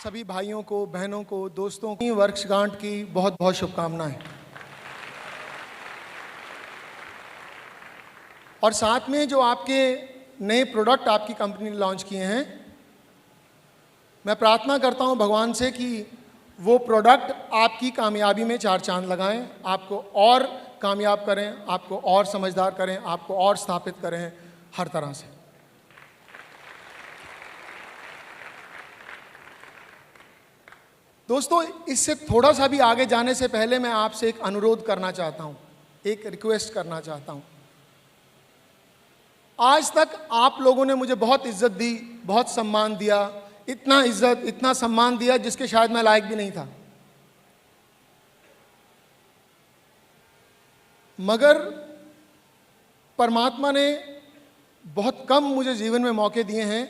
सभी भाइयों को, बहनों को, दोस्तों की वर्षगांठ की बहुत बहुत शुभकामनाएं। और साथ में जो आपके नए प्रोडक्ट आपकी कंपनी ने लॉन्च किए हैं, मैं प्रार्थना करता हूं भगवान से कि वो प्रोडक्ट आपकी कामयाबी में चार चांद लगाएं, आपको और कामयाब करें, आपको और समझदार करें, आपको और स्थापित करें हर तरह से। दोस्तों, इससे थोड़ा सा भी आगे जाने से पहले मैं आपसे एक अनुरोध करना चाहता हूं, एक रिक्वेस्ट करना चाहता हूं। आज तक आप लोगों ने मुझे बहुत इज्जत दी, बहुत सम्मान दिया, इतना इज्जत, इतना सम्मान दिया जिसके शायद मैं लायक भी नहीं था। मगर परमात्मा ने बहुत कम मुझे जीवन में मौके दिए हैं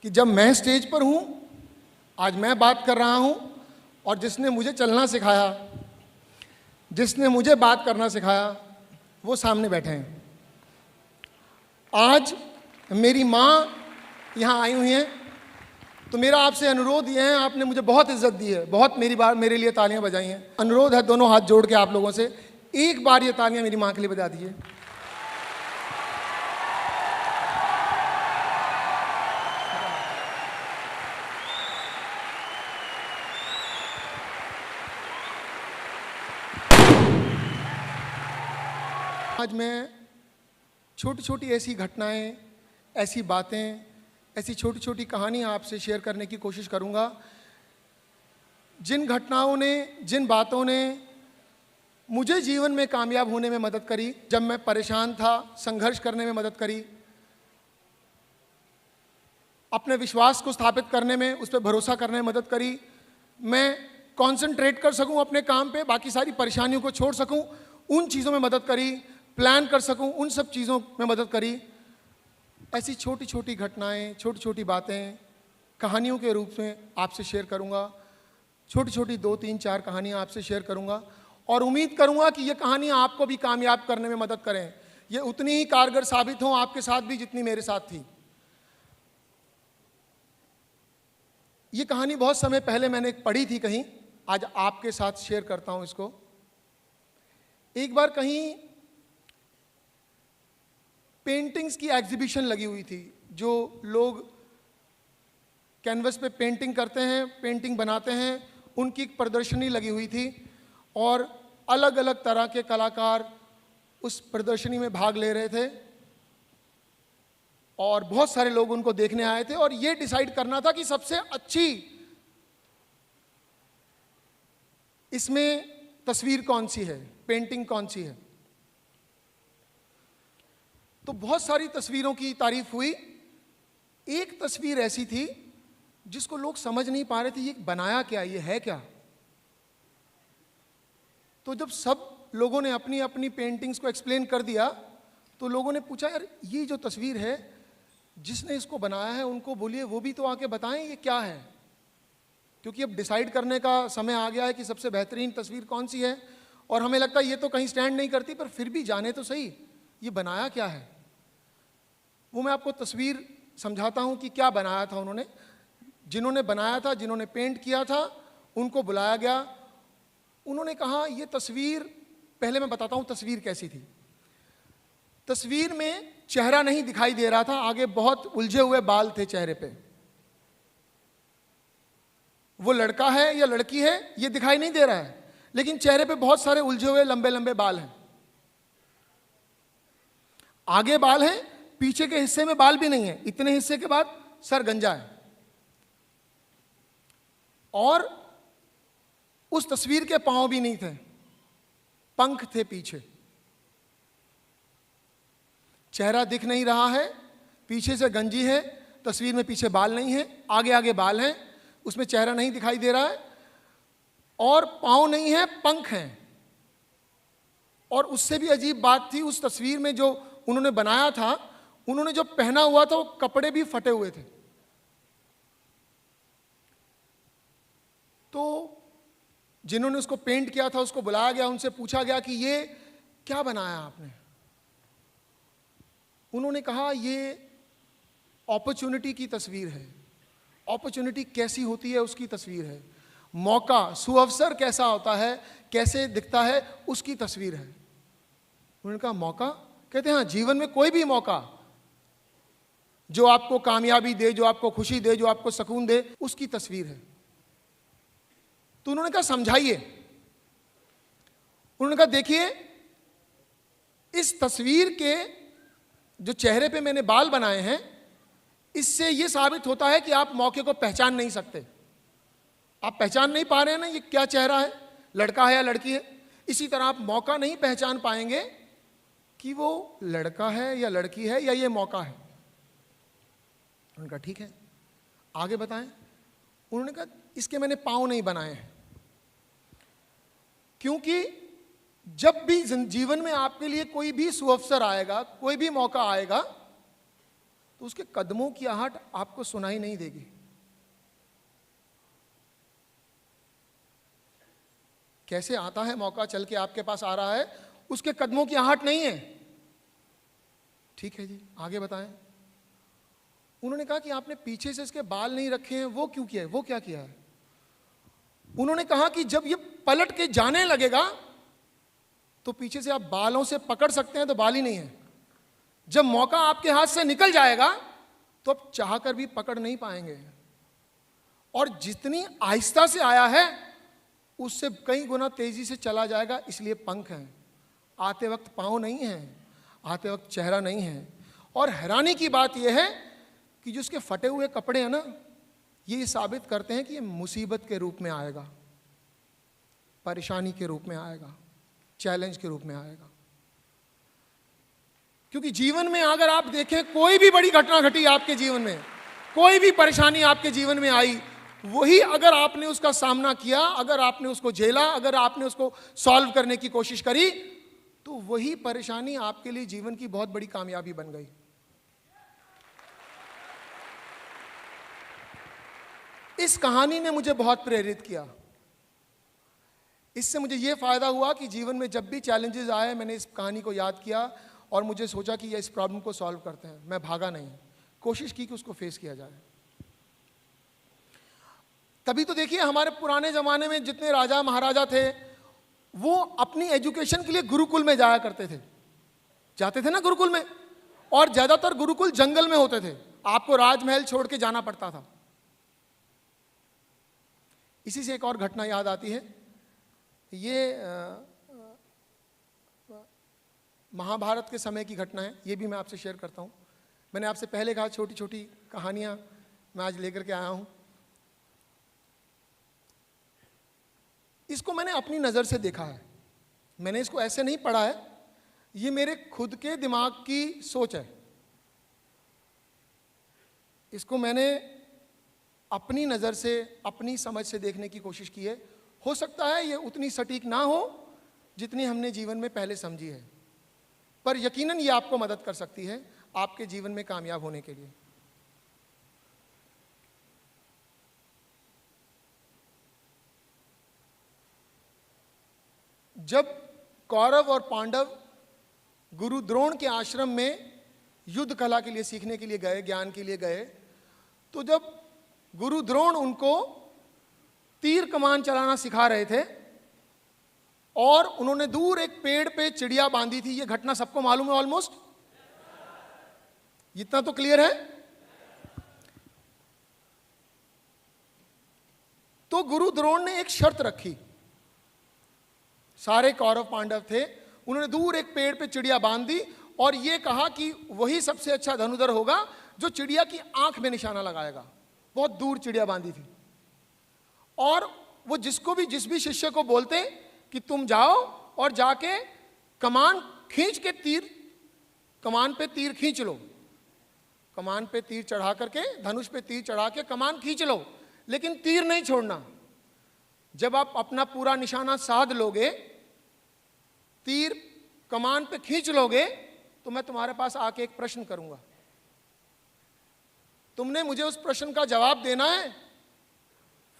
कि जब मैं स्टेज पर हूं, आज मैं बात कर रहा हूं, और जिसने मुझे चलना सिखाया, जिसने मुझे बात करना सिखाया, वो सामने बैठे हैं। आज मेरी माँ यहाँ आई हुई हैं, तो मेरा आपसे अनुरोध ये है, आपने मुझे बहुत इज्जत दी है, बहुत मेरे लिए तालियां बजाई हैं। अनुरोध है दोनों हाथ जोड़ के आप लोगों से, एक बार ये तालियां मेरी माँ के लिए बजा दीजिए। आज मैं छोटी छोटी ऐसी घटनाएं, ऐसी बातें, ऐसी छोटी छोटी कहानियां आपसे शेयर करने की कोशिश करूंगा, जिन घटनाओं ने, जिन बातों ने मुझे जीवन में कामयाब होने में मदद करी, जब मैं परेशान था, संघर्ष करने में मदद करी, अपने विश्वास को स्थापित करने में, उस पर भरोसा करने में मदद करी, मैं कंसंट्रेट कर सकूं अपने काम पे, बाकी सारी परेशानियों को छोड़ सकूं, उन चीज़ों में मदद करी, प्लान कर सकूं, उन सब चीज़ों में मदद करी। ऐसी छोटी छोटी घटनाएं, छोटी छोटी बातें कहानियों के रूप में आपसे शेयर करूंगा। छोटी छोटी 2, 3, 4 कहानियां आपसे शेयर करूंगा, और उम्मीद करूंगा कि ये कहानियां आपको भी कामयाब करने में मदद करें। ये उतनी ही कारगर साबित हों आपके साथ भी जितनी मेरे साथ थी। ये कहानी बहुत समय पहले मैंने पढ़ी थी कहीं, आज आपके साथ शेयर करता हूं इसको। एक बार कहीं पेंटिंग्स की एग्जीबिशन लगी हुई थी, जो लोग कैनवस पे पेंटिंग करते हैं, पेंटिंग बनाते हैं, उनकी एक प्रदर्शनी लगी हुई थी, और अलग अलग तरह के कलाकार उस प्रदर्शनी में भाग ले रहे थे, और बहुत सारे लोग उनको देखने आए थे, और ये डिसाइड करना था कि सबसे अच्छी इसमें तस्वीर कौन सी है, पेंटिंग कौन सी है। तो बहुत सारी तस्वीरों की तारीफ हुई। एक तस्वीर ऐसी थी जिसको लोग समझ नहीं पा रहे थे, ये बनाया क्या, ये है क्या। तो जब सब लोगों ने अपनी अपनी पेंटिंग्स को एक्सप्लेन कर दिया, तो लोगों ने पूछा, यार ये जो तस्वीर है, जिसने इसको बनाया है उनको बोलिए, वो भी तो आके बताएं ये क्या है। क्योंकि अब डिसाइड करने का समय आ गया है कि सबसे बेहतरीन तस्वीर कौन सी है, और हमें लगता है ये तो कहीं स्टैंड नहीं करती, पर फिर भी जाने तो सही ये बनाया क्या है। वो मैं आपको तस्वीर समझाता हूं कि क्या बनाया था उन्होंने। जिन्होंने बनाया था, जिन्होंने पेंट किया था, उनको बुलाया गया। उन्होंने कहा, ये तस्वीर, पहले मैं बताता हूं तस्वीर कैसी थी। तस्वीर में चेहरा नहीं दिखाई दे रहा था, आगे बहुत उलझे हुए बाल थे चेहरे पे। वो लड़का है या लड़की है ये दिखाई नहीं दे रहा है, लेकिन चेहरे पे बहुत सारे उलझे हुए लंबे लंबे बाल हैं। आगे बाल हैं, पीछे के हिस्से में बाल भी नहीं है, इतने हिस्से के बाद सर गंजा है। और उस तस्वीर के पांव भी नहीं थे, पंख थे पीछे। चेहरा दिख नहीं रहा है, पीछे से गंजी है, तस्वीर में पीछे बाल नहीं है, आगे आगे बाल हैं, उसमें चेहरा नहीं दिखाई दे रहा है, और पांव नहीं है, पंख हैं। और उससे भी अजीब बात थी, उस तस्वीर में जो उन्होंने बनाया था, उन्होंने जो पहना हुआ था वो कपड़े भी फटे हुए थे। तो जिन्होंने उसको पेंट किया था उसको बुलाया गया, उनसे पूछा गया कि ये क्या बनाया आपने। उन्होंने कहा ये अपॉर्चुनिटी की तस्वीर है, अपॉर्चुनिटी कैसी होती है उसकी तस्वीर है, मौका सुअवसर कैसा होता है, कैसे दिखता है उसकी तस्वीर है। उन्होंने कहा मौका? कहते हैं हाँ, जीवन में कोई भी मौका जो आपको कामयाबी दे, जो आपको खुशी दे, जो आपको सुकून दे, उसकी तस्वीर है। तो उन्होंने कहा समझाइए। उन्होंने कहा देखिए, इस तस्वीर के जो चेहरे पे मैंने बाल बनाए हैं, इससे यह साबित होता है कि आप मौके को पहचान नहीं सकते। आप पहचान नहीं पा रहे हैं ना ये क्या चेहरा है, लड़का है या लड़की है। इसी तरह आप मौका नहीं पहचान पाएंगे कि वो लड़का है या लड़की है या ये मौका है। उन्होंने कहा ठीक है, आगे बताएं। उन्होंने कहा इसके मैंने पांव नहीं बनाए हैं, क्योंकि जब भी जीवन में आपके लिए कोई भी सुअवसर आएगा, कोई भी मौका आएगा, तो उसके कदमों की आहट आपको सुनाई नहीं देगी। कैसे आता है मौका, चल के आपके पास आ रहा है, उसके कदमों की आहट नहीं है। ठीक है जी, आगे बताएं। उन्होंने कहा कि आपने पीछे से इसके बाल नहीं रखे हैं, वो क्यों किया है, वो क्या किया है? उन्होंने कहा कि जब ये पलट के जाने लगेगा तो पीछे से आप बालों से पकड़ सकते हैं तो बाल ही नहीं है। जब मौका आपके हाथ से निकल जाएगा तो आप चाहकर भी पकड़ नहीं पाएंगे। और जितनी आहिस्ता से आया है उससे कई गुना तेजी से चला जाएगा। इसलिए पंख हैं, आते वक्त पांव नहीं हैं, आते वक्त चेहरा नहीं है। और हैरानी की बात यह है कि जो उसके फटे हुए कपड़े हैं ना, ये साबित करते हैं कि ये मुसीबत के रूप में आएगा, परेशानी के रूप में आएगा, चैलेंज के रूप में आएगा। क्योंकि जीवन में अगर आप देखें, कोई भी बड़ी घटना घटी आपके जीवन में, कोई भी परेशानी आपके जीवन में आई, वही अगर आपने उसका सामना किया, अगर आपने उसको झेला, अगर आपने उसको सॉल्व करने की कोशिश करी, तो वही परेशानी आपके लिए जीवन की बहुत बड़ी कामयाबी बन गई। इस कहानी ने मुझे बहुत प्रेरित किया। इससे मुझे यह फायदा हुआ कि जीवन में जब भी चैलेंजेस आए, मैंने इस कहानी को याद किया और मुझे सोचा कि ये इस प्रॉब्लम को सॉल्व करते हैं। मैं भागा नहीं, कोशिश की कि उसको फेस किया जाए। तभी तो देखिए, हमारे पुराने जमाने में जितने राजा महाराजा थे, वो अपनी एजुकेशन के लिए गुरुकुल में जाया करते थे, जाते थे ना गुरुकुल में। और ज्यादातर गुरुकुल जंगल में होते थे, आपको राजमहल छोड़ के जाना पड़ता था। इसी से एक और घटना याद आती है। ये महाभारत के समय की घटना है, ये भी मैं आपसे शेयर करता हूँ। मैंने आपसे पहले कहा छोटी छोटी कहानियाँ मैं आज लेकर के आया हूँ। इसको मैंने अपनी नज़र से देखा है, मैंने इसको ऐसे नहीं पढ़ा है, ये मेरे खुद के दिमाग की सोच है। इसको मैंने अपनी नज़र से, अपनी समझ से देखने की कोशिश की है। हो सकता है ये उतनी सटीक ना हो जितनी हमने जीवन में पहले समझी है, पर यकीनन ये आपको मदद कर सकती है आपके जीवन में कामयाब होने के लिए। जब कौरव और पांडव गुरु द्रोण के आश्रम में युद्ध कला के लिए सीखने के लिए गए, ज्ञान के लिए गए, तो जब गुरु द्रोण उनको तीर कमान चलाना सिखा रहे थे और उन्होंने दूर एक पेड़ पे चिड़िया बांधी थी। ये घटना सबको मालूम है ऑलमोस्ट, इतना तो क्लियर है। तो गुरु द्रोण ने एक शर्त रखी। सारे कौरव पांडव थे, उन्होंने दूर एक पेड़ पे चिड़िया बांध दी और ये कहा कि वही सबसे अच्छा धनुधर होगा जो चिड़िया की आंख में निशाना लगाएगा। बहुत दूर चिड़िया बांधी थी और वो जिस भी शिष्य को बोलते कि तुम जाओ और जाके कमान खींच के कमान पे तीर खींच लो, कमान पे तीर चढ़ा करके, धनुष पे तीर चढ़ा के कमान खींच लो, लेकिन तीर नहीं छोड़ना। जब आप अपना पूरा निशाना साध लोगे, तीर कमान पे खींच लोगे, तो मैं तुम्हारे पास आके एक प्रश्न करूंगा, तुमने मुझे उस प्रश्न का जवाब देना है,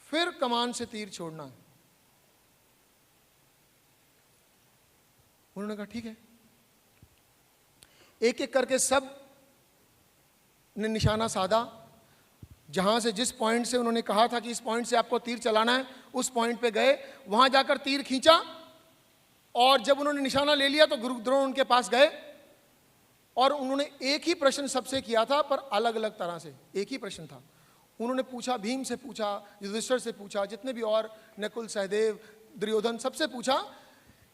फिर कमान से तीर छोड़ना है। उन्होंने कहा ठीक है। एक एक करके सब ने निशाना साधा। जहां से, जिस पॉइंट से उन्होंने कहा था कि इस पॉइंट से आपको तीर चलाना है, उस पॉइंट पे गए, वहां जाकर तीर खींचा, और जब उन्होंने निशाना ले लिया तो गुरु द्रोण उनके पास गए और उन्होंने एक ही प्रश्न सबसे किया था, पर अलग अलग तरह से। एक ही प्रश्न था। उन्होंने पूछा, भीम से पूछा, युधिष्ठिर से पूछा, जितने भी और, नकुल, सहदेव, दुर्योधन, सबसे पूछा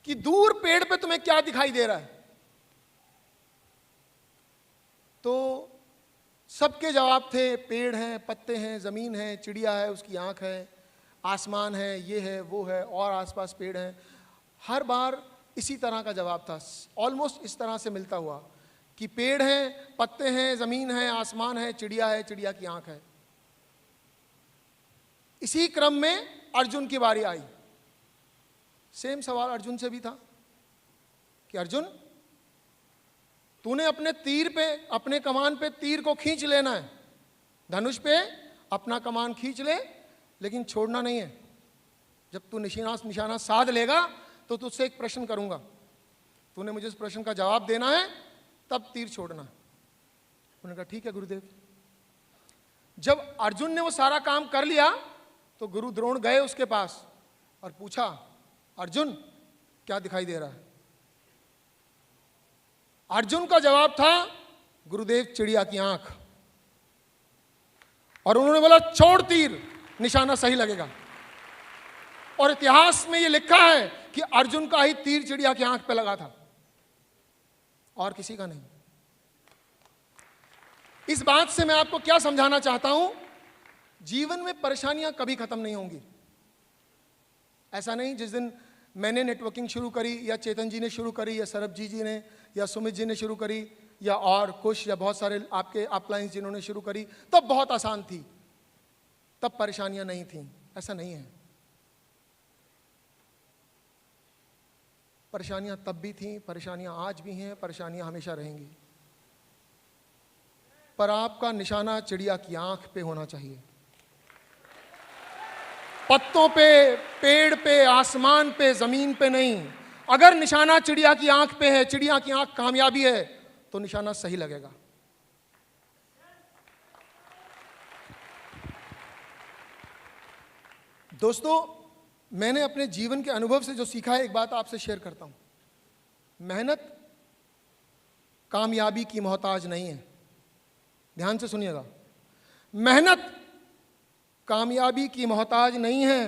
कि दूर पेड़ पे तुम्हें क्या दिखाई दे रहा है। तो सबके जवाब थे, पेड़ हैं, पत्ते हैं, जमीन है, चिड़िया है, उसकी आंख है, आसमान है, ये है, वो है, और आसपास पेड़ हैं। हर बार इसी तरह का जवाब था, ऑलमोस्ट इस तरह से मिलता हुआ कि पेड़ हैं, पत्ते हैं, जमीन है, आसमान है, चिड़िया की आंख है। इसी क्रम में अर्जुन की बारी आई। सेम सवाल अर्जुन से भी था कि अर्जुन, तूने अपने तीर पे, अपने कमान पे तीर को खींच लेना है, धनुष पे अपना कमान खींच ले, लेकिन छोड़ना नहीं है। जब तू निशाना साध लेगा तो तुझसे एक प्रश्न करूंगा, तूने मुझे इस प्रश्न का जवाब देना है, तब तीर छोड़ना। उन्होंने कहा ठीक है गुरुदेव। जब अर्जुन ने वो सारा काम कर लिया तो गुरु द्रोण गए उसके पास और पूछा, अर्जुन क्या दिखाई दे रहा है? अर्जुन का जवाब था, गुरुदेव चिड़िया की आंख। और उन्होंने बोला, छोड़ तीर, निशाना सही लगेगा। और इतिहास में यह लिखा है कि अर्जुन का ही तीर चिड़िया की आंख पे लगा था, और किसी का नहीं। इस बात से मैं आपको क्या समझाना चाहता हूं, जीवन में परेशानियां कभी खत्म नहीं होंगी। ऐसा नहीं, जिस दिन मैंने नेटवर्किंग शुरू करी, या चेतन जी ने शुरू करी, या सरबजीत जी ने, या सुमित जी ने शुरू करी, या और कुछ, या बहुत सारे आपके अपलाइंस जिन्होंने शुरू करी, तब बहुत आसान थी, तब परेशानियां नहीं थी। ऐसा नहीं है। परेशानियां तब भी थी, परेशानियां आज भी हैं, परेशानियां हमेशा रहेंगी। पर आपका निशाना चिड़िया की आंख पे होना चाहिए, पत्तों पे, पेड़ पे, आसमान पे, जमीन पे नहीं। अगर निशाना चिड़िया की आंख पे है, चिड़िया की आंख कामयाबी है, तो निशाना सही लगेगा। दोस्तों, मैंने अपने जीवन के अनुभव से जो सीखा है, एक बात आपसे शेयर करता हूं। मेहनत कामयाबी की मोहताज नहीं है। ध्यान से सुनिएगा, मेहनत कामयाबी की मोहताज नहीं है,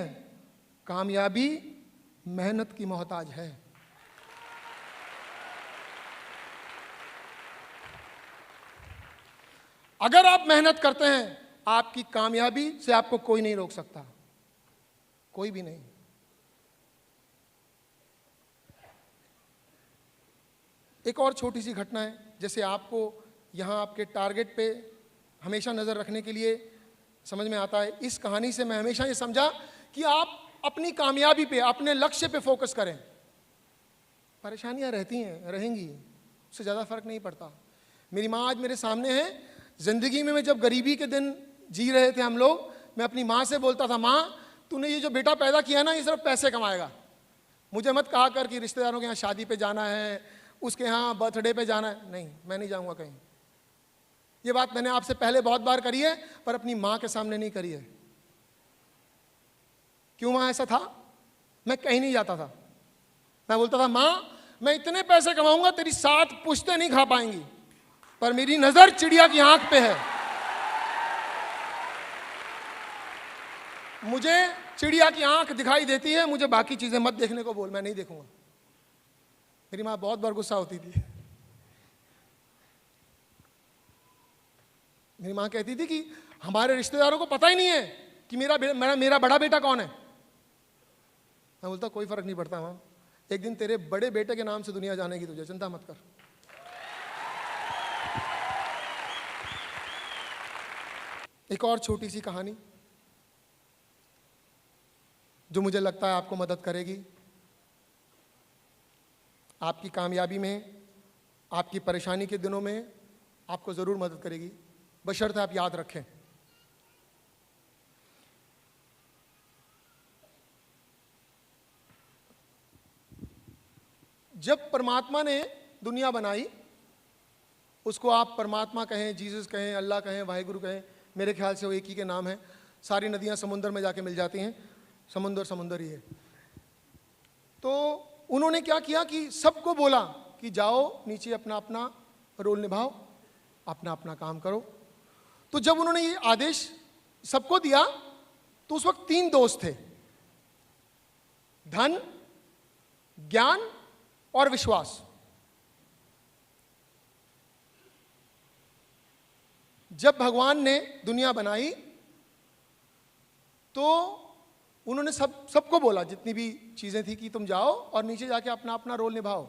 कामयाबी मेहनत की मोहताज है। अगर आप मेहनत करते हैं, आपकी कामयाबी से आपको कोई नहीं रोक सकता, कोई भी नहीं। एक और छोटी सी घटना है, जैसे आपको यहां आपके टारगेट पे हमेशा नजर रखने के लिए समझ में आता है। इस कहानी से मैं हमेशा ये समझा कि आप अपनी कामयाबी पे, अपने लक्ष्य पे फोकस करें। परेशानियां रहती हैं, रहेंगी, उससे ज़्यादा फर्क नहीं पड़ता। मेरी माँ आज मेरे सामने है। जिंदगी में मैं जब गरीबी के दिन जी रहे थे हम लोग, मैं अपनी माँ से बोलता था, माँ तूने ये जो बेटा पैदा किया ना, ये सिर्फ पैसे कमाएगा। मुझे मत कहा कर कि रिश्तेदारों के यहाँ शादी पे जाना है, उसके यहाँ बर्थडे पे जाना है। नहीं, मैं नहीं जाऊँगा कहीं। ये बात मैंने आपसे पहले बहुत बार करी है, पर अपनी माँ के सामने नहीं करी है। क्यों माँ? ऐसा था, मैं कहीं नहीं जाता था। मैं बोलता था, माँ मैं इतने पैसे कमाऊंगा तेरी 7 पुश्तें नहीं खा पाएंगी, पर मेरी नजर चिड़िया की आंख पे है। मुझे चिड़िया की आंख दिखाई देती है, मुझे बाकी चीजें मत देखने को बोल, मैं नहीं देखूंगा। मेरी माँ बहुत बार गुस्सा होती थी। मेरी माँ कहती थी कि हमारे रिश्तेदारों को पता ही नहीं है कि मेरा बड़ा बेटा कौन है। मैं बोलता कोई फर्क नहीं पड़ता माँ, एक दिन तेरे बड़े बेटे के नाम से दुनिया जानेगी, तुझे चिंता मत कर। एक और छोटी सी कहानी जो मुझे लगता है आपको मदद करेगी, आपकी कामयाबी में, आपकी परेशानी के दिनों में आपको जरूर मदद करेगी, बशर्ते आप याद रखें। जब परमात्मा ने दुनिया बनाई, उसको आप परमात्मा कहें, जीसस कहें, अल्लाह कहें, वाहिगुरु कहें, मेरे ख्याल से वो एक ही के नाम है। सारी नदियां समुंदर में जाके मिल जाती हैं, समुंदर ही है। तो उन्होंने क्या किया कि सबको बोला कि जाओ नीचे अपना अपना रोल निभाओ, अपना अपना काम करो। तो जब उन्होंने ये आदेश सबको दिया तो उस वक्त 3 दोस्त थे, धन, ज्ञान और विश्वास। जब भगवान ने दुनिया बनाई तो उन्होंने सबको बोला, जितनी भी चीजें थी, कि तुम जाओ और नीचे जाके अपना अपना रोल निभाओ।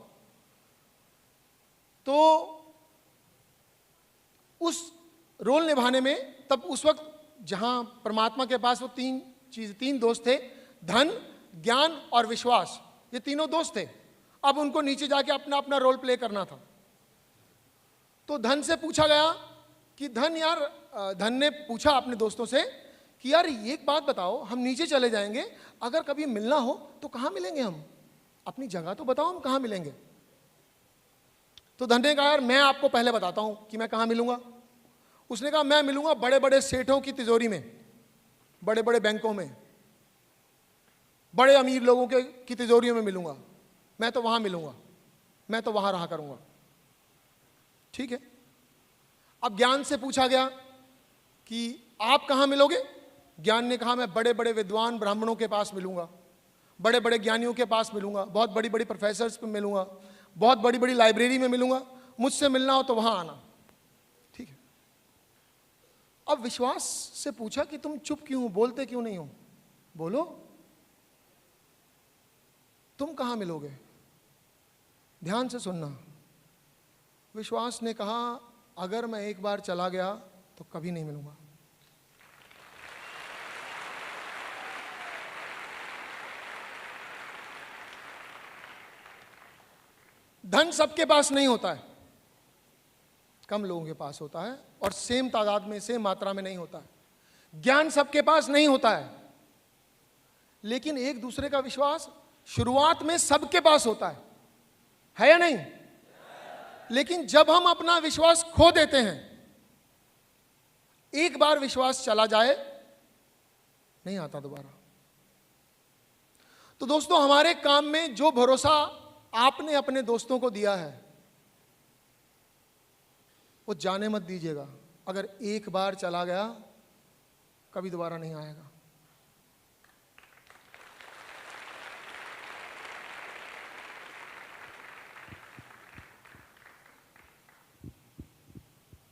तो उस रोल निभाने में तब उस वक्त जहां परमात्मा के पास वो 3 दोस्त थे, धन, ज्ञान और विश्वास, ये तीनों दोस्त थे। अब उनको नीचे जाके अपना अपना रोल प्ले करना था। तो धन से पूछा गया कि धन ने पूछा अपने दोस्तों से कि यार एक बात बताओ, हम नीचे चले जाएंगे, अगर कभी मिलना हो तो कहाँ मिलेंगे हम? अपनी जगह तो बताओ, हम कहाँ मिलेंगे? तो धन ने कहा यार मैं आपको पहले बताता हूं कि मैं कहाँ मिलूंगा। उसने कहा मैं मिलूंगा बड़े बड़े सेठों की तिजोरी में, बड़े बड़े बैंकों में, बड़े अमीर लोगों की तिजोरियों में मिलूंगा, मैं तो वहां मिलूंगा, मैं तो वहां रहा करूंगा। ठीक है। अब ज्ञान से पूछा गया कि आप कहाँ मिलोगे? ज्ञान ने कहा मैं बड़े बड़े विद्वान ब्राह्मणों के पास मिलूंगा, बड़े बड़े ज्ञानियों के पास मिलूंगा, बहुत बड़ी बड़ी प्रोफेसर्स पे मिलूंगा, बहुत बड़ी बड़ी लाइब्रेरी में मिलूंगा, मुझसे मिलना हो तो वहां आना। ठीक है। अब विश्वास से पूछा कि तुम चुप क्यों हो, बोलते क्यों नहीं हो, बोलो तुम कहाँ मिलोगे, ध्यान से सुनना। विश्वास ने कहा अगर मैं एक बार चला गया तो कभी नहीं मिलूंगा। धन सबके पास नहीं होता है, कम लोगों के पास होता है, और सेम तादाद में, सेम मात्रा में नहीं होता है। ज्ञान सबके पास नहीं होता है, लेकिन एक दूसरे का विश्वास शुरुआत में सबके पास होता है या नहीं? लेकिन जब हम अपना विश्वास खो देते हैं, एक बार विश्वास चला जाए नहीं आता दोबारा। तो दोस्तों, हमारे काम में जो भरोसा आपने अपने दोस्तों को दिया है वो जाने मत दीजिएगा। अगर एक बार चला गया कभी दोबारा नहीं आएगा।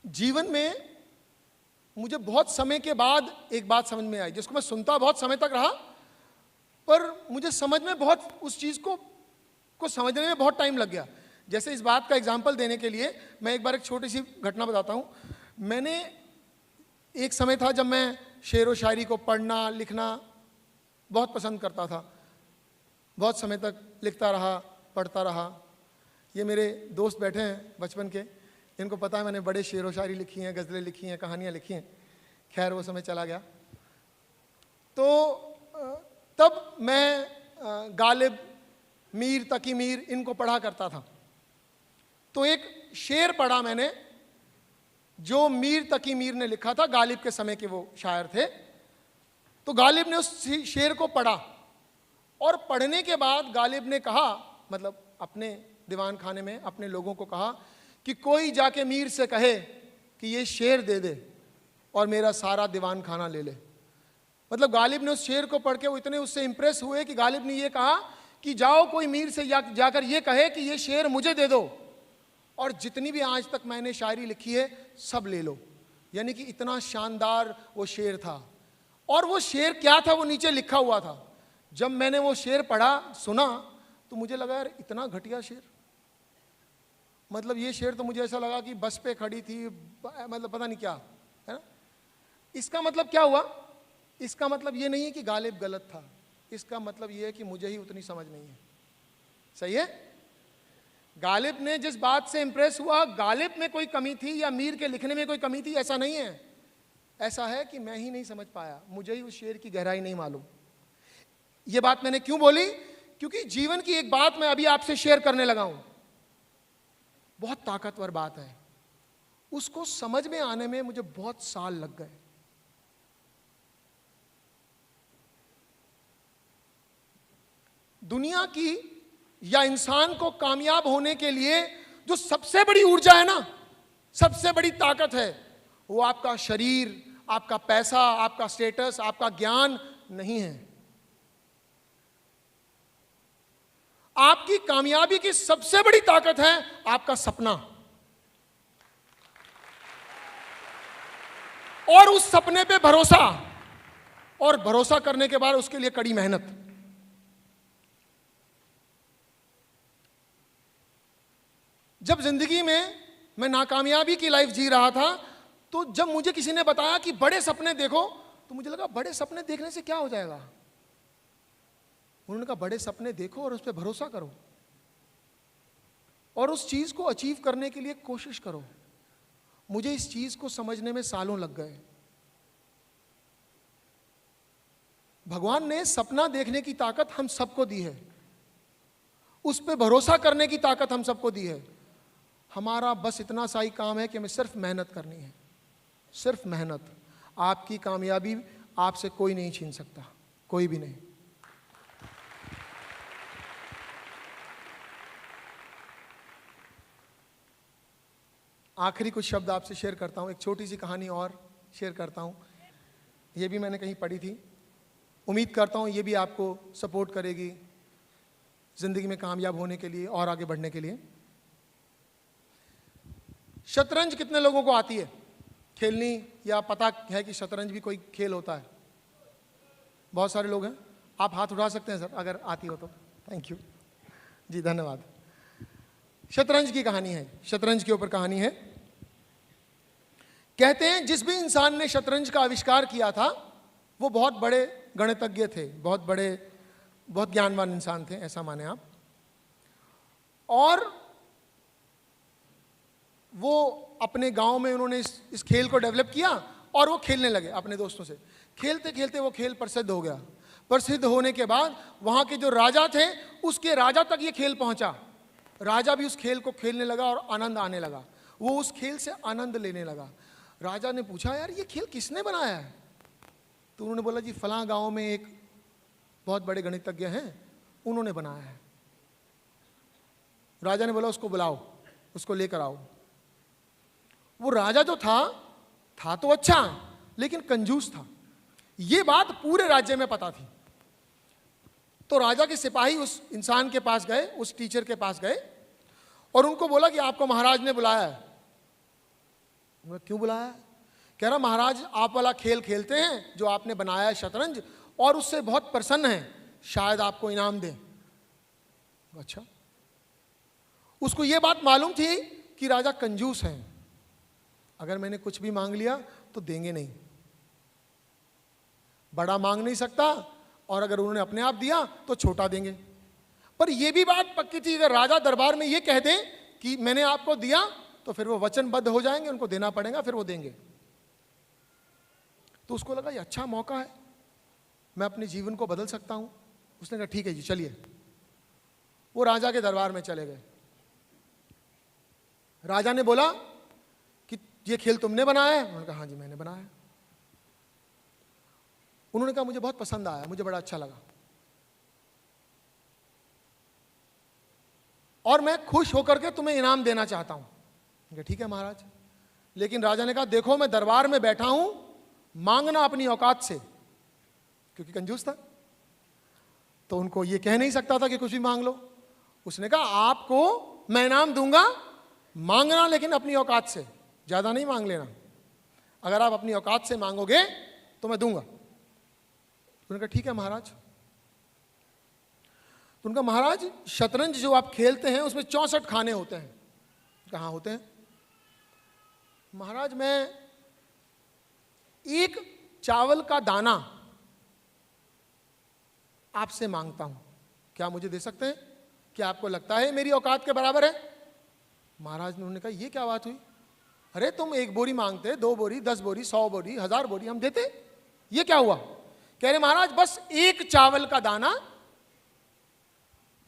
जीवन में मुझे बहुत समय के बाद एक बात समझ में आई, जिसको मैं सुनता बहुत समय तक रहा, पर मुझे समझ में बहुत, उस चीज को समझने में बहुत टाइम लग गया। जैसे इस बात का एग्जाम्पल देने के लिए मैं एक बार एक छोटी सी घटना बताता हूँ। मैंने एक समय था जब मैं शेर व शायरी को पढ़ना लिखना बहुत पसंद करता था, बहुत समय तक लिखता रहा, पढ़ता रहा। ये मेरे दोस्त बैठे हैं बचपन के, इनको पता है मैंने बड़े शेर व शायरी लिखी हैं, गज़लें लिखी हैं, कहानियाँ लिखी हैं। खैर वो समय चला गया। तो तब मैं गालिब, मीर, तकी मीर, इनको पढ़ा करता था। तो एक शेर पढ़ा मैंने जो मीर तकी मीर ने लिखा था, गालिब के समय के वो शायर थे। तो गालिब ने उस शेर को पढ़ा, और पढ़ने के बाद गालिब ने कहा, मतलब अपने दीवान खाने में अपने लोगों को कहा कि कोई जाके मीर से कहे कि ये शेर दे दे और मेरा सारा दीवान खाना ले ले। मतलब गालिब ने उस शेर को पढ़ के वो इतने उससे इंप्रेस हुए कि गालिब ने ये कहा कि जाओ कोई मीर से जाकर ये कहे कि ये शेर मुझे दे दो और जितनी भी आज तक मैंने शायरी लिखी है सब ले लो। यानी कि इतना शानदार वो शेर था। और वो शेर क्या था, वो नीचे लिखा हुआ था। जब मैंने वो शेर पढ़ा, सुना, तो मुझे लगा यार इतना घटिया शेर, मतलब ये शेर तो मुझे ऐसा लगा कि बस पे खड़ी थी, मतलब पता नहीं क्या है ना। इसका मतलब क्या हुआ? इसका मतलब ये नहीं है कि गालिब गलत था, इसका मतलब ये है कि मुझे ही उतनी समझ नहीं है। सही है? गालिब ने जिस बात से इंप्रेस हुआ, गालिब में कोई कमी थी या मीर के लिखने में कोई कमी थी, ऐसा नहीं है। ऐसा है कि मैं ही नहीं समझ पाया, मुझे ही उस शेर की गहराई नहीं मालूम। ये बात मैंने क्यों बोली क्योंकि जीवन की एक बात मैं अभी आपसे शेयर करने लगा हूं, बहुत ताकतवर बात है, उसको समझ में आने में मुझे बहुत साल लग गए। दुनिया की या इंसान को कामयाब होने के लिए जो सबसे बड़ी ऊर्जा है ना, सबसे बड़ी ताकत है, वो आपका शरीर, आपका पैसा, आपका स्टेटस, आपका ज्ञान नहीं है। आपकी कामयाबी की सबसे बड़ी ताकत है आपका सपना, और उस सपने पे भरोसा, और भरोसा करने के बाद उसके लिए कड़ी मेहनत। जब जिंदगी में मैं नाकामयाबी की लाइफ जी रहा था, तो जब मुझे किसी ने बताया कि बड़े सपने देखो, तो मुझे लगा बड़े सपने देखने से क्या हो जाएगा। उन्होंने कहा बड़े सपने देखो और उस पर भरोसा करो और उस चीज को अचीव करने के लिए कोशिश करो। मुझे इस चीज को समझने में सालों लग गए। भगवान ने सपना देखने की ताकत हम सबको दी है, उस पर भरोसा करने की ताकत हम सबको दी है। हमारा बस इतना सा ही काम है कि हमें सिर्फ मेहनत करनी है, सिर्फ मेहनत। आपकी कामयाबी आपसे कोई नहीं छीन सकता, कोई भी नहीं। आखिरी कुछ शब्द आपसे शेयर करता हूं, एक छोटी सी कहानी और शेयर करता हूं। ये भी मैंने कहीं पढ़ी थी, उम्मीद करता हूं ये भी आपको सपोर्ट करेगी जिंदगी में कामयाब होने के लिए और आगे बढ़ने के लिए। शतरंज कितने लोगों को आती है खेलनी, या पता है कि शतरंज भी कोई खेल होता है? बहुत सारे लोग हैं, आप हाथ उठा सकते हैं सर अगर आती हो तो। थैंक यू जी, धन्यवाद। शतरंज की कहानी है, शतरंज के ऊपर कहानी है। कहते हैं जिस भी इंसान ने शतरंज का आविष्कार किया था वो बहुत बड़े गणितज्ञ थे, बहुत ज्ञानवान इंसान थे, ऐसा माने आप। और वो अपने गांव में उन्होंने इस खेल को डेवलप किया और वो खेलने लगे अपने दोस्तों से। खेलते खेलते वो खेल प्रसिद्ध हो गया। प्रसिद्ध होने के बाद वहां के जो राजा थे, उसके राजा तक ये खेल पहुंचा। राजा भी उस खेल को खेलने लगा और आनंद आने लगा, वो उस खेल से आनंद लेने लगा। राजा ने पूछा यार ये खेल किसने बनाया है? तो उन्होंने बोला जी फलां गांव में एक बहुत बड़े गणितज्ञ हैं, उन्होंने बनाया है। राजा ने बोला उसको बुलाओ, उसको लेकर आओ। वो राजा जो था तो अच्छा, लेकिन कंजूस था। ये बात पूरे राज्य में पता थी। तो राजा के सिपाही उस इंसान के पास गए, उस टीचर के पास गए और उनको बोला कि आपको महाराज ने बुलाया है। उन्होंने क्यों बुलाया? कह रहा महाराज आप वाला खेल खेलते हैं जो आपने बनाया है शतरंज, और उससे बहुत प्रसन्न हैं, शायद आपको इनाम दें। अच्छा, उसको ये बात मालूम थी कि राजा कंजूस हैं, अगर मैंने कुछ भी मांग लिया तो देंगे नहीं, बड़ा मांग नहीं सकता, और अगर उन्होंने अपने आप दिया तो छोटा देंगे। पर यह भी बात पक्की थी अगर राजा दरबार में यह कह दें कि मैंने आपको दिया तो फिर वो वचनबद्ध हो जाएंगे, उनको देना पड़ेगा, फिर वो देंगे। तो उसको लगा ये अच्छा मौका है, मैं अपने जीवन को बदल सकता हूं। उसने कहा ठीक है जी चलिए। वो राजा के दरबार में चले गए। राजा ने बोला कि ये खेल तुमने बनाया है? उन्होंने कहा हाँ जी मैंने बनाया है। उन्होंने कहा मुझे बहुत पसंद आया, मुझे बड़ा अच्छा लगा, और मैं खुश होकर के तुम्हें इनाम देना चाहता हूं। ठीक है महाराज। लेकिन राजा ने कहा देखो मैं दरबार में बैठा हूं, मांगना अपनी औकात से, क्योंकि कंजूस था तो उनको ये कह नहीं सकता था कि कुछ भी मांग लो। उसने कहा आपको मैं इनाम दूंगा, मांगना लेकिन अपनी औकात से, ज्यादा नहीं मांग लेना। अगर आप अपनी औकात से मांगोगे तो मैं दूंगा। उन्होंने कहा ठीक है महाराज। तो उनका महाराज शतरंज जो आप खेलते हैं उसमें 64 खाने होते हैं। कहाँ होते हैं? महाराज मैं एक चावल का दाना आपसे मांगता हूं, क्या मुझे दे सकते हैं? क्या आपको लगता है मेरी औकात के बराबर है? महाराज ने उन्होंने कहा ये क्या बात हुई, अरे तुम 1 बोरी मांगते, 2 बोरी, 10 बोरी, 100 बोरी, 1000 बोरी हम देते, ये क्या हुआ? कह रहे महाराज बस एक चावल का दाना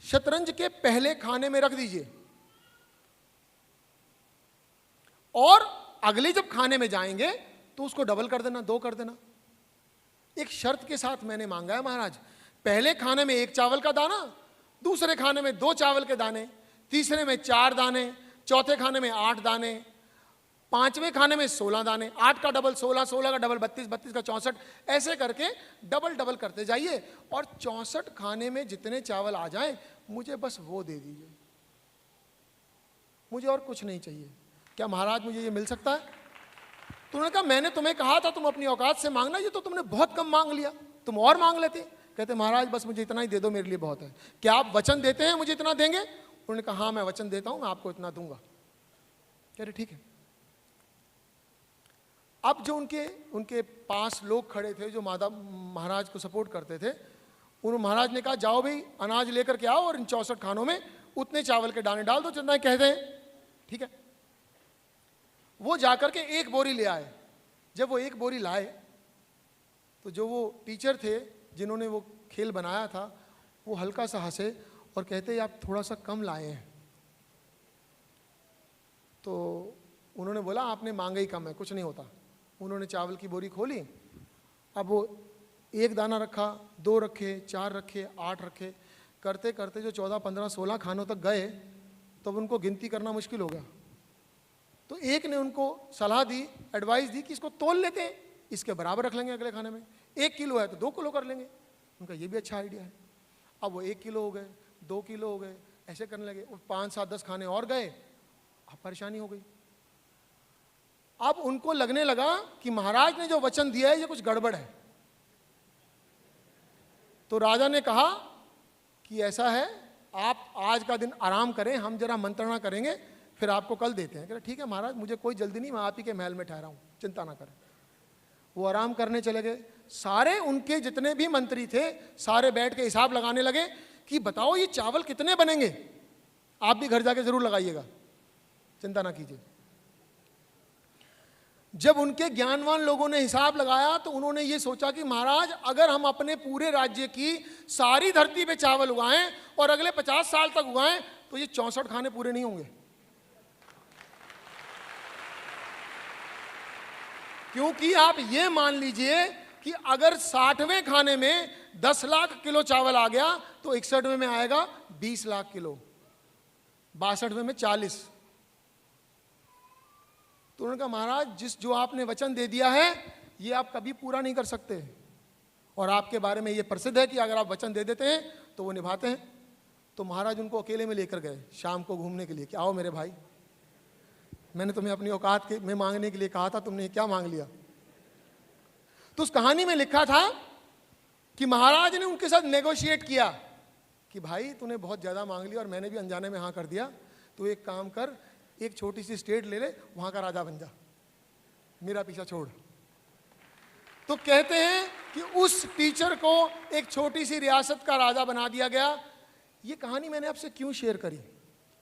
शतरंज के पहले खाने में रख दीजिए और अगले जब खाने में जाएंगे तो उसको डबल कर देना, 2 कर देना। एक शर्त के साथ मैंने मांगा है महाराज, पहले खाने में 1 चावल का दाना, दूसरे खाने में 2 चावल के दाने, तीसरे में 4 दाने, चौथे खाने में 8 दाने, 5वें खाने में 16 दाने। 8 का डबल 16, 16 का डबल 32, 32 का 64, ऐसे करके डबल डबल करते जाइए और 64 खाने में जितने चावल आ जाएं मुझे बस वो दे दीजिए, मुझे और कुछ नहीं चाहिए। क्या महाराज मुझे ये मिल सकता है? तो उन्होंने कहा मैंने तुम्हें कहा था तुम अपनी औकात से मांगना, ये तो तुमने बहुत कम मांग लिया, तुम और मांग लेते। कहते महाराज बस मुझे इतना ही दे दो, मेरे लिए बहुत है। क्या आप वचन देते हैं मुझे इतना देंगे? उन्होंने कहा हाँ मैं वचन देता हूं, मैं आपको इतना दूंगा। कह रहे ठीक है। अब जो उनके पास लोग खड़े थे जो महाराज को सपोर्ट करते थे, उन्होंने महाराज ने कहा जाओ भाई अनाज लेकर के आओ और इन 64 खानों में उतने चावल के दाने डाल दो जितना कहते हैं। ठीक है। वो जाकर के 1 बोरी ले आए। जब वो 1 बोरी लाए तो जो वो टीचर थे जिन्होंने वो खेल बनाया था वो हल्का सा हंसे और कहते आप थोड़ा सा कम लाए हैं। तो उन्होंने बोला आपने मांगा ही कम है, कुछ नहीं होता। उन्होंने चावल की बोरी खोली, अब वो 1 दाना रखा, 2 रखे, 4 रखे, 8 रखे, करते करते जो 14, 15, 16 खानों तक गए तब उनको गिनती करना मुश्किल हो गया। तो एक ने उनको सलाह दी, एडवाइस दी कि इसको तोल लेते हैं, इसके बराबर रख लेंगे अगले खाने में। 1 किलो है तो 2 किलो कर लेंगे। उनका ये भी अच्छा आइडिया है। अब वो 1 किलो हो गए, 2 किलो हो गए, ऐसे करने लगे। 5, 7, 10 खाने और गए, अब परेशानी हो गई। अब उनको लगने लगा कि महाराज ने जो वचन दिया है ये कुछ गड़बड़ है। तो राजा ने कहा कि ऐसा है आप आज का दिन आराम करें, हम जरा मंत्रणा करेंगे, फिर आपको कल देते हैं। कह रहे ठीक है महाराज मुझे कोई जल्दी नहीं, मैं आप ही के महल में ठहरा हूं, चिंता ना करें। वो आराम करने चले गए। सारे उनके जितने भी मंत्री थे सारे बैठ के हिसाब लगाने लगे कि बताओ ये चावल कितने बनेंगे। आप भी घर जाके जरूर लगाइएगा, चिंता ना कीजिए। जब उनके ज्ञानवान लोगों ने हिसाब लगाया तो उन्होंने ये सोचा कि महाराज अगर हम अपने पूरे राज्य की सारी धरती पे चावल उगाएं और अगले 50 साल तक उगाएं तो ये 64 खाने पूरे नहीं होंगे। क्योंकि आप ये मान लीजिए कि अगर 60वें खाने में 10 लाख किलो चावल आ गया तो 61वें में आएगा 20 लाख किलो, 62वें में 40। तो उन्होंने कहा महाराज जो आपने वचन दे दिया है ये आप कभी पूरा नहीं कर सकते, और आपके बारे में ये प्रसिद्ध है कि अगर आप वचन दे देते हैं तो वो निभाते हैं। तो महाराज उनको अकेले में लेकर गए शाम को घूमने के लिए कि आओ मेरे भाई, मैंने तुम्हें अपनी औकात में मांगने के लिए कहा था, तुमने क्या मांग लिया। तो उस कहानी में लिखा था कि महाराज ने उनके साथ नेगोशिएट किया कि भाई तूने बहुत ज्यादा मांग लिया और मैंने भी अनजाने में हाँ कर दिया, तो एक काम कर, एक छोटी सी स्टेट ले ले, वहां का राजा बन जा, मेरा पीछा छोड़। तो कहते हैं कि उस टीचर को एक छोटी सी रियासत का राजा बना दिया गया। ये कहानी मैंने आपसे क्यों शेयर करी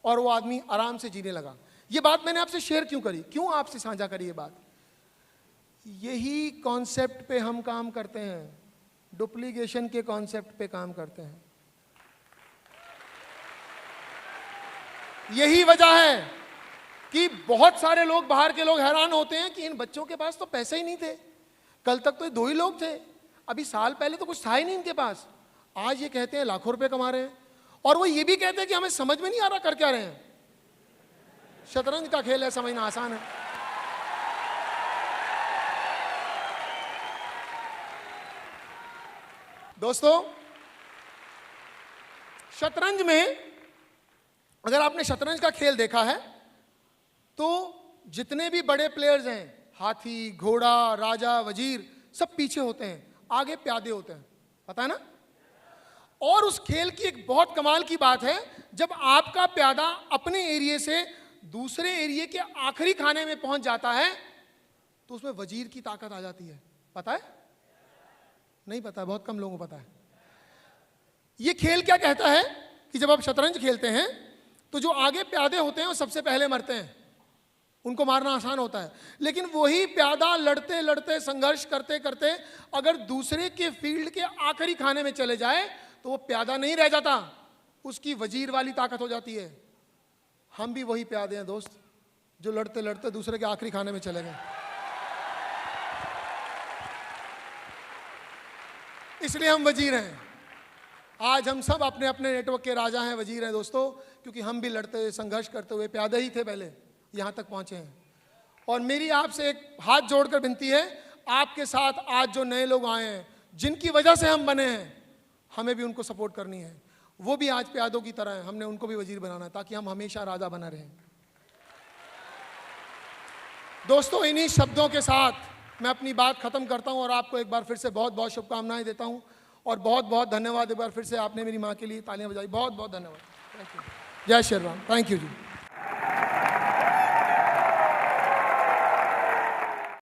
और वो आदमी आराम से जीने लगा, ये बात मैंने आपसे शेयर क्यों करी, क्यों आपसे साझा करी ये बात? यही कॉन्सेप्ट पे हम काम करते हैं, डुप्लीकेशन के कॉन्सेप्ट पे काम करते हैं। यही वजह है कि बहुत सारे लोग, बाहर के लोग हैरान होते हैं कि इन बच्चों के पास तो पैसे ही नहीं थे, कल तक तो ये 2 ही लोग थे, अभी साल पहले तो कुछ था ही नहीं इनके पास, आज ये कहते हैं लाखों रुपए कमा रहे हैं, और वो ये भी कहते हैं कि हमें समझ में नहीं आ रहा कर क्या रहे हैं। शतरंज का खेल है, समझना आसान है। दोस्तों शतरंज में अगर आपने शतरंज का खेल देखा है तो जितने भी बड़े प्लेयर्स हैं, हाथी, घोड़ा, राजा, वजीर, सब पीछे होते हैं, आगे प्यादे होते हैं, पता है ना। और उस खेल की एक बहुत कमाल की बात है, जब आपका प्यादा अपने एरिया से दूसरे एरिया के आखिरी खाने में पहुंच जाता है तो उसमें वजीर की ताकत आ जाती है। पता है? नहीं पता, बहुत कम लोगों को पता है। ये खेल क्या कहता है कि जब आप शतरंज खेलते हैं तो जो आगे प्यादे होते हैं वो सबसे पहले मरते हैं, उनको मारना आसान होता है, लेकिन वही प्यादा लड़ते लड़ते संघर्ष करते करते अगर दूसरे के फील्ड के आखिरी खाने में चले जाए तो वो प्यादा नहीं रह जाता, उसकी वजीर वाली ताकत हो जाती है। हम भी वही प्यादे हैं दोस्त, जो लड़ते लड़ते दूसरे के आखिरी खाने में चले गए। इसलिए हम वजीर हैं। आज हम सब अपने अपने नेटवर्क के राजा हैं, वजीर हैं दोस्तों, क्योंकि हम भी लड़ते संघर्ष करते हुए प्यादे ही थे पहले, यहाँ तक पहुँचे हैं। और मेरी आपसे एक हाथ जोड़कर विनती है, आपके साथ आज जो नए लोग आए हैं, जिनकी वजह से हम बने हैं, हमें भी उनको सपोर्ट करनी है। वो भी आज प्यादों की तरह हैं, हमने उनको भी वजीर बनाना है ताकि हम हमेशा राजा बना रहें। दोस्तों, इन्हीं शब्दों के साथ मैं अपनी बात खत्म करता हूं और आपको एक बार फिर से बहुत बहुत शुभकामनाएं देता हूं और बहुत बहुत धन्यवाद। एक बार फिर से आपने मेरी मां के लिए तालियां बजाई, बहुत बहुत धन्यवाद। Thank you. जय Shri Ram. Thank you ji.